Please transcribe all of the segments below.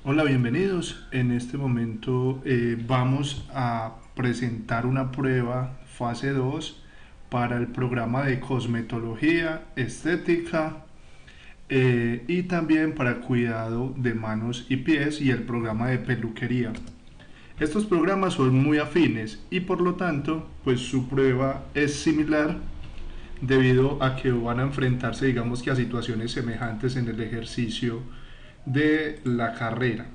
Hola, bienvenidos. En este momento vamos a presentar una prueba fase 2 para el programa de cosmetología, estética y también para cuidado de manos y pies y el programa de peluquería. Estos programas son muy afines y por lo tanto pues su prueba es similar debido a que van a enfrentarse digamos que a situaciones semejantes en el ejercicio de la carrera.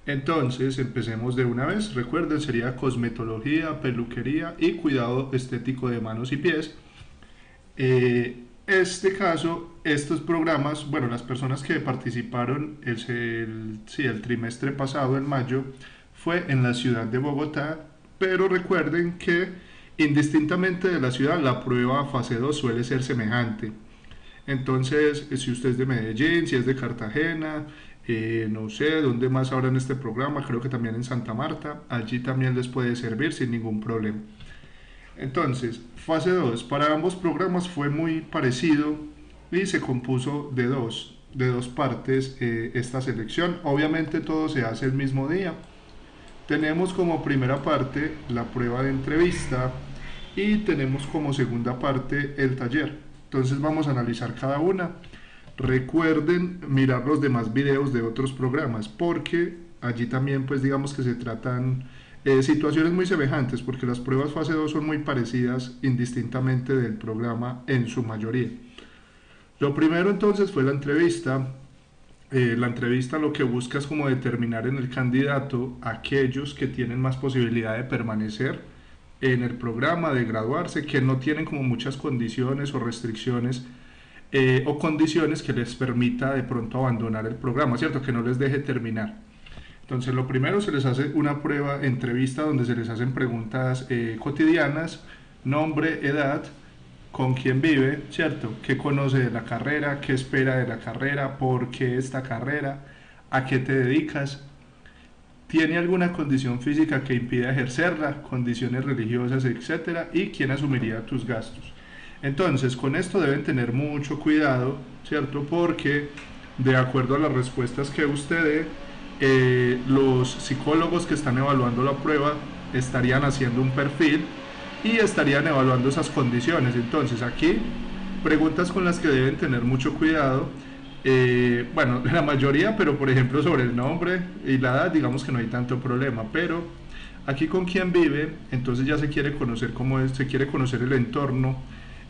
Entonces, empecemos de una vez. Recuerden, sería cosmetología, peluquería y cuidado estético de manos y pies. Este caso, estos programas, bueno, las personas que participaron el trimestre pasado, en mayo, fue en la ciudad de Bogotá, pero recuerden que indistintamente de la ciudad, la prueba fase 2 suele ser semejante. Entonces, si usted es de Medellín, si es de Cartagena, no sé dónde más habrá en este programa, creo que también en Santa Marta, allí también les puede servir sin ningún problema. Entonces, fase 2 para ambos programas fue muy parecido y se compuso de dos partes esta selección. Obviamente todo se hace el mismo día. Tenemos como primera parte la prueba de entrevista y tenemos como segunda parte el taller. Entonces vamos a analizar cada una. Recuerden mirar los demás videos de otros programas porque allí también pues digamos que se tratan situaciones muy semejantes porque las pruebas fase 2 son muy parecidas indistintamente del programa en su mayoría. Lo primero entonces fue la entrevista. La entrevista lo que busca es como determinar en el candidato aquellos que tienen más posibilidad de permanecer en el programa, de graduarse, que no tienen como muchas condiciones o restricciones o condiciones que les permita de pronto abandonar el programa, ¿cierto? Que no les deje terminar. Entonces, lo primero se les hace una prueba entrevista donde se les hacen preguntas cotidianas, nombre, edad, con quién vive, ¿cierto? ¿Qué conoce de la carrera? ¿Qué espera de la carrera? ¿Por qué esta carrera? ¿A qué te dedicas? ¿Tiene alguna condición física que impida ejercerla? ¿Condiciones religiosas, etcétera? ¿Y quién asumiría tus gastos? Entonces, con esto deben tener mucho cuidado, ¿cierto? Porque de acuerdo a las respuestas que usted dé, los psicólogos que están evaluando la prueba estarían haciendo un perfil y estarían evaluando esas condiciones. Entonces, aquí preguntas con las que deben tener mucho cuidado. Bueno, la mayoría, pero por ejemplo sobre el nombre y la edad, digamos que no hay tanto problema, pero aquí con quién vive, entonces ya se quiere conocer cómo es, se quiere conocer el entorno,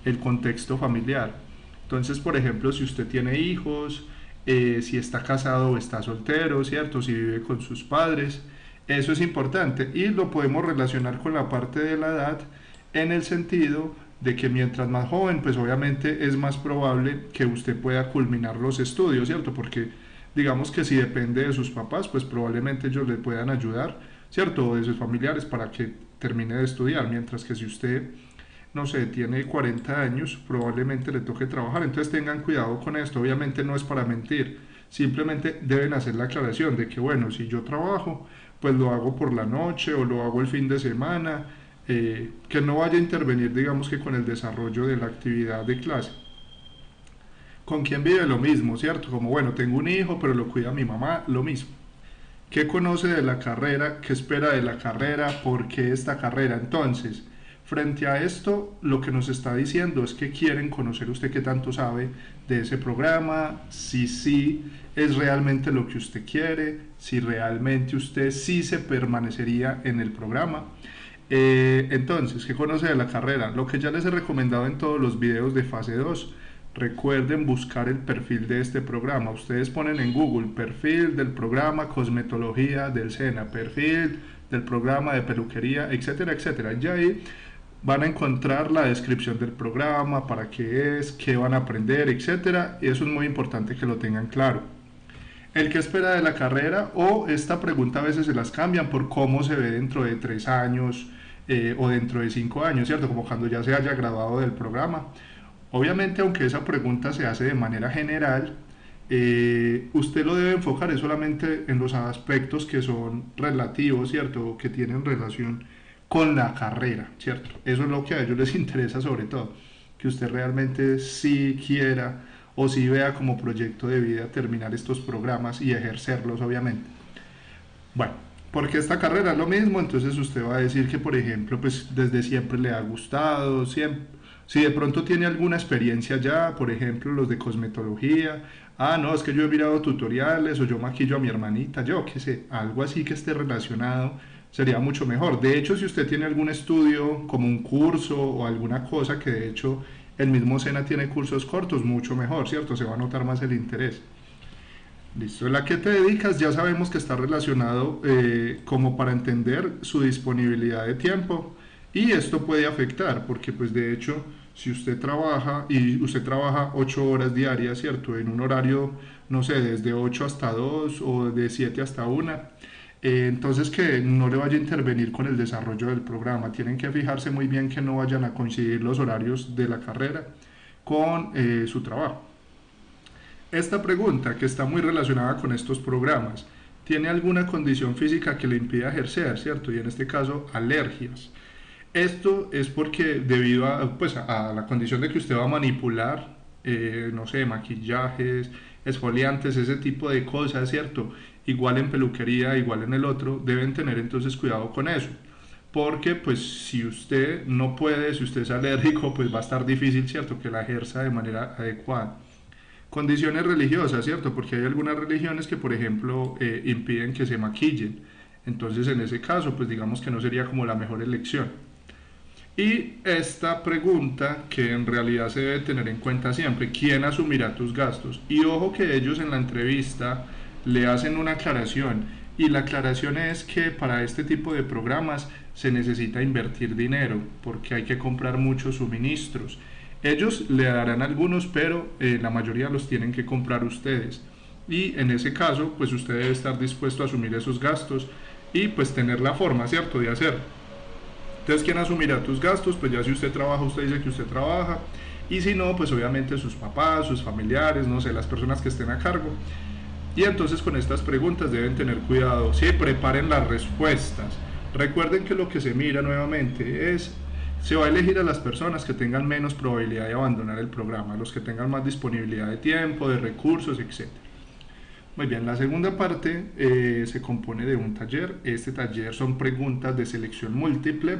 el contexto familiar. Entonces, por ejemplo, si usted tiene hijos, si está casado o está soltero, ¿cierto? Si vive con sus padres, eso es importante y lo podemos relacionar con la parte de la edad en el sentido de que mientras más joven, pues obviamente es más probable que usted pueda culminar los estudios, ¿cierto? Porque digamos que si depende de sus papás, pues probablemente ellos le puedan ayudar, ¿cierto? O de sus familiares para que termine de estudiar, mientras que si usted no sé, tiene 40 años, probablemente le toque trabajar. Entonces tengan cuidado con esto. Obviamente no es para mentir. Simplemente deben hacer la aclaración de que, bueno, si yo trabajo, pues lo hago por la noche o lo hago el fin de semana. Que no vaya a intervenir, digamos que con el desarrollo de la actividad de clase. ¿Con quién vive? Lo mismo, ¿cierto? Como, bueno, tengo un hijo, pero lo cuida mi mamá, lo mismo. ¿Qué conoce de la carrera? ¿Qué espera de la carrera? ¿Por qué esta carrera? Entonces, frente a esto, lo que nos está diciendo es que quieren conocer usted qué tanto sabe de ese programa, si sí es realmente lo que usted quiere, si realmente usted sí se permanecería en el programa. Entonces, ¿qué conoce de la carrera? Lo que ya les he recomendado en todos los videos de fase 2. Recuerden buscar el perfil de este programa. Ustedes ponen en Google perfil del programa cosmetología del SENA, perfil del programa de peluquería, etcétera, etcétera. Y ahí van a encontrar la descripción del programa, para qué es, qué van a aprender, etcétera. Y eso es muy importante que lo tengan claro. El que espera de la carrera, o esta pregunta a veces se las cambian por cómo se ve dentro de 3 años o dentro de 5 años, ¿cierto? Como cuando ya se haya graduado del programa. Obviamente, aunque esa pregunta se hace de manera general, usted lo debe enfocar es solamente en los aspectos que son relativos, ¿cierto? Que tienen relación con la carrera, ¿cierto? Eso es lo que a ellos les interesa sobre todo, que usted realmente sí quiera o sí vea como proyecto de vida terminar estos programas y ejercerlos, obviamente. Bueno, porque esta carrera es lo mismo, entonces usted va a decir que, por ejemplo, pues desde siempre le ha gustado, siempre, si de pronto tiene alguna experiencia ya, por ejemplo, los de cosmetología, ah, no, es que yo he mirado tutoriales o yo maquillo a mi hermanita, yo qué sé, algo así que esté relacionado, sería mucho mejor. De hecho, si usted tiene algún estudio, como un curso o alguna cosa, que de hecho el mismo SENA tiene cursos cortos, mucho mejor, ¿cierto? Se va a notar más el interés. Listo, ¿a la que te dedicas? Ya sabemos que está relacionado como para entender su disponibilidad de tiempo y esto puede afectar porque pues de hecho si usted trabaja y usted trabaja 8 horas diarias, ¿cierto? En un horario, no sé, desde 8 hasta 2 o de 7 hasta 1, entonces que no le vaya a intervenir con el desarrollo del programa. Tienen que fijarse muy bien que no vayan a coincidir los horarios de la carrera con su trabajo. Esta pregunta, que está muy relacionada con estos programas, ¿tiene alguna condición física que le impida ejercer, cierto? Y en este caso, alergias. Esto es porque debido a, pues, a la condición de que usted va a manipular, no sé, maquillajes, esfoliantes, ese tipo de cosas, ¿cierto? Igual en peluquería, igual en el otro, deben tener entonces cuidado con eso. Porque pues si usted no puede, si usted es alérgico, pues va a estar difícil, ¿cierto? Que la ejerza de manera adecuada. Condiciones religiosas, ¿cierto? Porque hay algunas religiones que, por ejemplo, impiden que se maquillen. Entonces, en ese caso, pues digamos que no sería como la mejor elección. Y esta pregunta que en realidad se debe tener en cuenta siempre, ¿quién asumirá tus gastos? Y ojo que ellos en la entrevista le hacen una aclaración y la aclaración es que para este tipo de programas se necesita invertir dinero porque hay que comprar muchos suministros. Ellos le darán algunos, pero la mayoría los tienen que comprar ustedes. Y en ese caso, pues usted debe estar dispuesto a asumir esos gastos y pues tener la forma, ¿cierto?, de hacerlo. Entonces, ¿quién asumirá tus gastos? Pues ya si usted trabaja, usted dice que usted trabaja. Y si no, pues obviamente sus papás, sus familiares, no sé, las personas que estén a cargo. Y entonces con estas preguntas deben tener cuidado. Sí, preparen las respuestas. Recuerden que lo que se mira nuevamente es, se va a elegir a las personas que tengan menos probabilidad de abandonar el programa, los que tengan más disponibilidad de tiempo, de recursos, etc. Muy bien, la segunda parte se compone de un taller. Este taller son preguntas de selección múltiple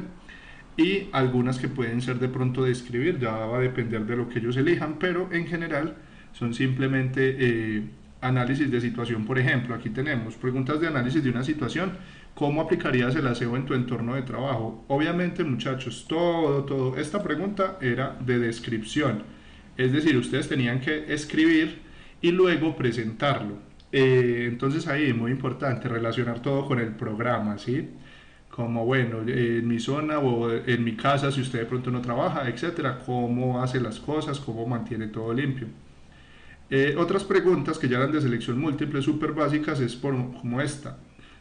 y algunas que pueden ser de pronto de escribir, ya va a depender de lo que ellos elijan, pero en general son simplemente análisis de situación. Por ejemplo, aquí tenemos preguntas de análisis de una situación. ¿Cómo aplicarías el aseo en tu entorno de trabajo? Obviamente, muchachos, todo, esta pregunta era de descripción. Es decir, ustedes tenían que escribir y luego presentarlo. Entonces ahí es muy importante relacionar todo con el programa, ¿sí? Como bueno, en mi zona o en mi casa, si usted de pronto no trabaja, etcétera, cómo hace las cosas, cómo mantiene todo limpio. Otras preguntas que ya eran de selección múltiple súper básicas es como esta.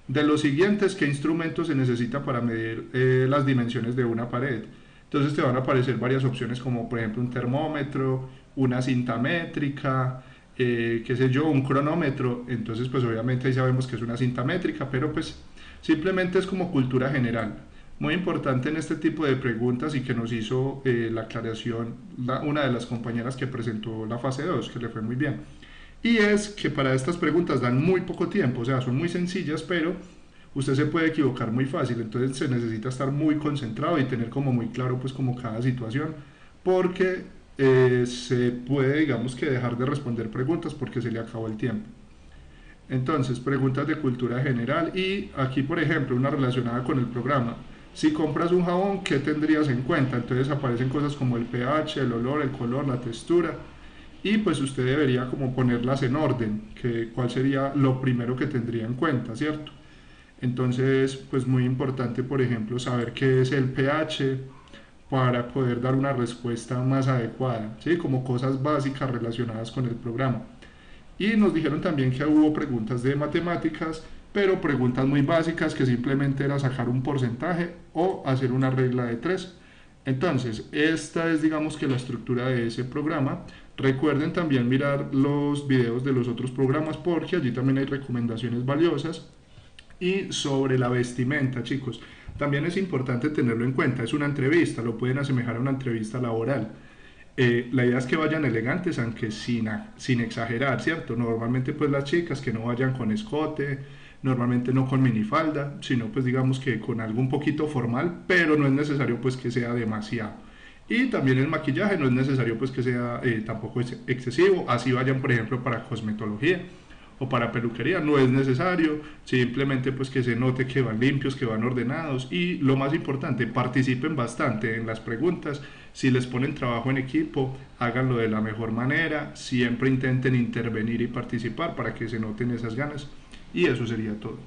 De los siguientes, ¿qué instrumento se necesita para medir las dimensiones de una pared? Entonces te van a aparecer varias opciones como por ejemplo un termómetro, una cinta métrica, qué sé yo, un cronómetro. Entonces pues obviamente ahí sabemos que es una cinta métrica, pero pues simplemente es como cultura general. Muy importante en este tipo de preguntas y que nos hizo la aclaración una de las compañeras que presentó la fase 2 que le fue muy bien. Y es que para estas preguntas dan muy poco tiempo, o sea, son muy sencillas, pero usted se puede equivocar muy fácil, entonces se necesita estar muy concentrado y tener como muy claro pues como cada situación, porque se puede digamos que dejar de responder preguntas porque se le acabó el tiempo. Entonces, preguntas de cultura general y aquí, por ejemplo, una relacionada con el programa. Si compras un jabón, ¿qué tendrías en cuenta? Entonces aparecen cosas como el pH, el olor, el color, la textura y pues usted debería como ponerlas en orden, que cuál sería lo primero que tendría en cuenta, ¿cierto? Entonces, pues muy importante, por ejemplo, saber qué es el pH para poder dar una respuesta más adecuada, ¿sí? Como cosas básicas relacionadas con el programa. Y nos dijeron también que hubo preguntas de matemáticas, pero preguntas muy básicas que simplemente era sacar un porcentaje o hacer una regla de tres. Entonces, esta es digamos que la estructura de ese programa. Recuerden también mirar los videos de los otros programas porque allí también hay recomendaciones valiosas. Y sobre la vestimenta, chicos, también es importante tenerlo en cuenta. Es una entrevista, lo pueden asemejar a una entrevista laboral. La idea es que vayan elegantes, aunque sin exagerar, ¿cierto? Normalmente pues las chicas que no vayan con escote, normalmente no con minifalda, sino pues digamos que con algo un poquito formal, pero no es necesario pues que sea demasiado. Y también el maquillaje no es necesario pues que sea tampoco excesivo, así vayan por ejemplo para cosmetología o para peluquería, no es necesario, simplemente pues que se note que van limpios, que van ordenados y lo más importante, participen bastante en las preguntas, si les ponen trabajo en equipo, háganlo de la mejor manera, siempre intenten intervenir y participar para que se noten esas ganas y eso sería todo.